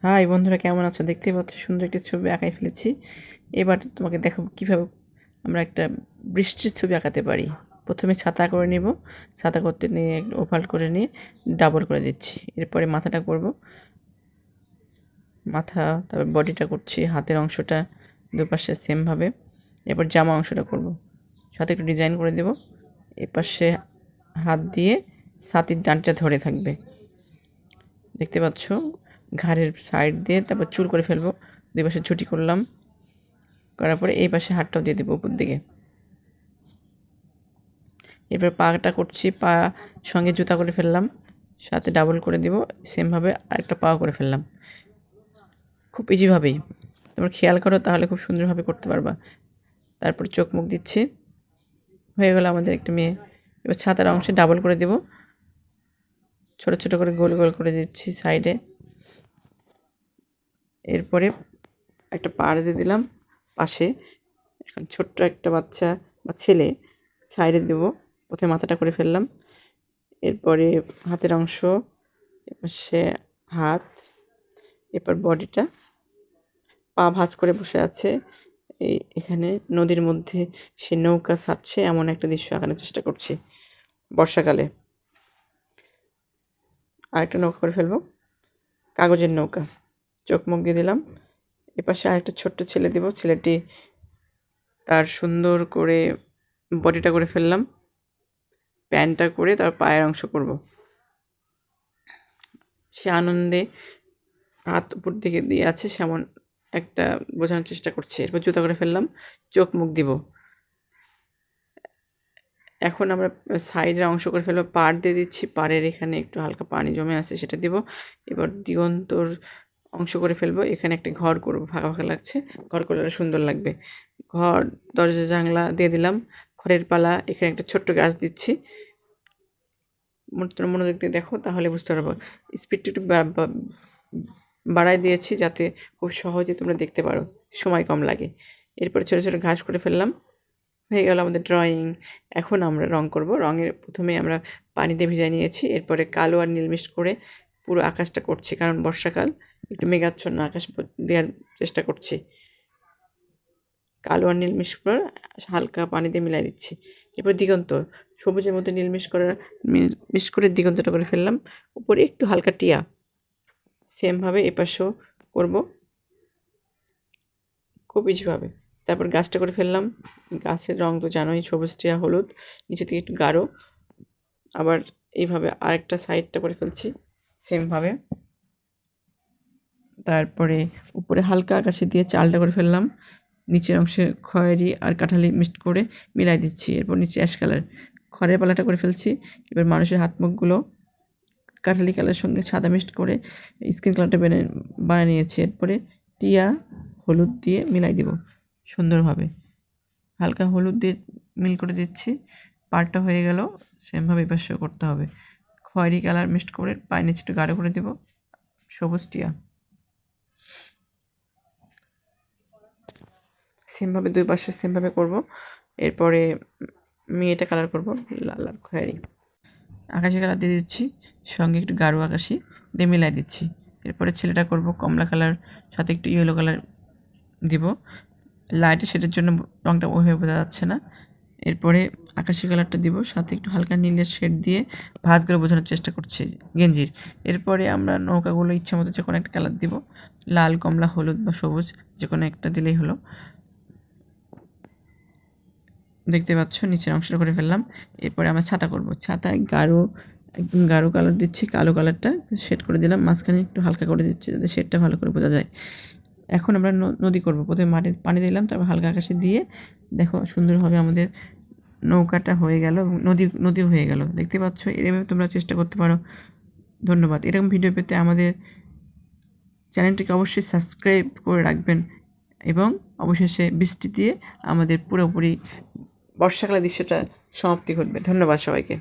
High বন্ধুরা, কেমন আছো? দেখতেই পাচ্ছ সুন্দর একটি ছবি আঁকাই ফেলেছি। এবার তোমাকে দেখাবো কীভাবে আমরা একটা বৃষ্টির ছবি আঁকাতে পারি। প্রথমে ছাতা করে নেব, ছাতা করতে নিয়ে ওভাল করে নিয়ে ডাবল করে দিচ্ছি। এরপরে মাথাটা করব, মাথা, তারপর বডিটা করছি, হাতের অংশটা দুপাশে সেমভাবে। এরপর জামা অংশটা করব, সাথে একটু ডিজাইন করে দেব। এপাশে হাত দিয়ে ছাতির ডাঁটটা ধরে থাকবে, দেখতে পাচ্ছ। ঘাড়ের সাইড দিয়ে তারপর চুল করে ফেলবো, দুই পাশে ছুটি করলাম, করার পরে এই পাশে হাতটাও দিয়ে দেবো উপর দিকে। এরপর পাটা করছি, পা সঙ্গে জুতা করে ফেললাম, সাথে ডাবল করে দিব, সেমভাবে আরেকটা পা করে ফেললাম। খুব ইজিভাবেই তোমরা খেয়াল করো, তাহলে খুব সুন্দরভাবে করতে পারবা। তারপর চোখ মুখ দিচ্ছি, হয়ে গেল আমাদের একটা মেয়ে। এবার ছাতার অংশে ডাবল করে দেব, ছোট ছোট করে গোল গোল করে দিচ্ছি সাইডে। এরপরে একটা পাড় দিয়ে দিলাম পাশে। এখন ছোট্ট একটা বাচ্চা বা ছেলে সাইডে দেব। প্রথমে মাথাটা করে ফেললাম, এরপরে হাতের অংশ, এপাশে হাত, এরপর বডিটা। পা ভাঁজ করে বসে আছে এখানে নদীর মধ্যে, সে নৌকা ছাড়ছে এমন একটা দৃশ্য আঁকানোর চেষ্টা করছি বর্ষাকালে। আরেকটা নৌকা করে ফেলবো, কাগজের নৌকা। চোখ মুখ দিয়ে দিলাম। এপাশে আরেকটা ছোট্ট ছেলে দিব, ছেলেটি তার সুন্দর করে বডিটা করে ফেললাম, প্যান্টটা করে তার পায়ের অংশ করব। সে আনন্দে হাত উপর দিকে দিয়ে আছে, সেমন একটা বোঝানোর চেষ্টা করছে। এরপর জুতা করে ফেললাম, চোখ মুখ দিব। এখন আমরা সাইডের অংশ করে ফেলবো, পাড় দিয়ে দিচ্ছি, পাড়ের এখানে একটু হালকা পানি জমে আছে সেটা দিব। এবার দিগন্তর অংশ করে ফেলবো, এখানে একটা ঘর করব, ফাঁকা ফাঁকা লাগছে, ঘর করলে সুন্দর লাগবে। ঘর, দরজা জানলা দিয়ে দিলাম, খড়ের পালা, এখানে একটা ছোট্ট গাছ দিচ্ছি। মনোযোগ দিয়ে দেখো, তাহলে বুঝতে পারবো। স্পিডটা একটু বাড়াই দিয়েছি যাতে খুব সহজে তোমরা দেখতে পারো, সময় কম লাগে। এরপরে ছোটো ছোটো ঘাস করে ফেললাম, হয়ে গেল আমাদের ড্রয়িং। এখন আমরা রং করব। রঙের প্রথমে আমরা পানি দিয়ে ভিজাই নিয়েছি, এরপরে কালো আর নীল মিক্স করে পুরো আকাশটা করছি, কারণ বর্ষাকাল, একটু মেঘাচ্ছন্ন আকাশ দেওয়ার চেষ্টা করছি। কালো আর নীল মিক্স করে হালকা পানি দিয়ে মিলাই দিচ্ছি। এরপর দিগন্ত, সবুজের মধ্যে নীল মিক্স করে দিগন্তটা করে ফেললাম। উপরে একটু হালকা টিয়া, সেমভাবে এপাশেও করব, খুব ইজিভাবে। তারপর গাছটা করে ফেললাম। গাছের রং তো জানোই, সবুজ টিয়া হলুদ, নিচে থেকে একটু গাঢ়। আবার এইভাবে আরেকটা সাইডটা করে ফেলছি সেমভাবে। তারপরে উপরে হালকা আকাশি দিয়ে চালটা করে ফেললাম, নিচের অংশে খয়েরি আর কাঁঠালি মিক্সড করে মিলাই দিচ্ছি। এরপর নিচে অ্যাশ কালার, খড়ের পালাটা করে ফেলছি। এবার মানুষের হাত মুখগুলো কাঠালি কালারের সঙ্গে সাদা মিক্সড করে স্কিন কালারটা বানিয়ে নিয়েছি। এরপরে টিয়া হলুদ দিয়ে মিলাই দিব সুন্দরভাবে, হালকা হলুদ দিয়ে মিল করে দিচ্ছি। পাড়টা হয়ে গেল, সেমভাবে এপাশেও করতে হবে। খয়েরি কালার মিক্সড করে পায়ের নিচে একটু গাঢ় করে দেব, সবুজ টিয়া। সেমভাবে দুই পাশে সেমভাবে করব। এরপরে মেয়েটা কালার করব লাল আর খয়েরি, আকাশি কালার দিয়ে দিচ্ছি, সঙ্গে একটু গাঢ় আকাশি দিয়ে মিলাই দিচ্ছি। এরপরে ছেলেটা করব কমলা কালার, সাথে একটু ইয়েলো কালার দিব। লাইটে সেটার জন্য রঙটা ওইভাবে বোঝা যাচ্ছে না। এরপরে আকাশি কালারটা দিব, সাথে একটু হালকা নীলের শেড দিয়ে ভাঁজগুলো বোঝানোর চেষ্টা করছি গেঞ্জির। এরপরে আমরা নৌকাগুলো ইচ্ছা মতো যে কোনো একটা কালার দিব, লাল, কমলা, হলুদ বা সবুজ, যে কোনো একটা দিলেই হলো। দেখতে পাচ্ছ নিচের অংশটা করে ফেললাম। এরপরে আমরা ছাতা করব। ছাতায় একদম গাঢ় কালার দিচ্ছি, কালো কালারটা শেড করে দিলাম, মাঝখানে একটু হালকা করে দিচ্ছি যাতে শেডটা ভালো করে বোঝা যায়। এখন আমরা নদী করব। প্রথমে পানি দিলাম, তারপর হালকা আকাশে দিয়ে দেখো সুন্দরভাবে আমাদের নৌকাটা হয়ে গেল এবং নদীও হয়ে গেল। দেখতে পাচ্ছ, এভাবে তোমরা চেষ্টা করতে পারো। ধন্যবাদ। এরকম ভিডিও পেতে আমাদের চ্যানেলটিকে অবশ্যই সাবস্ক্রাইব করে রাখবেন এবং অবশেষে বৃষ্টি দিয়ে আমাদের পুরোপুরি বর্ষাকালের দৃশ্যটা সমাপ্তি ঘটবে। ধন্যবাদ সবাইকে।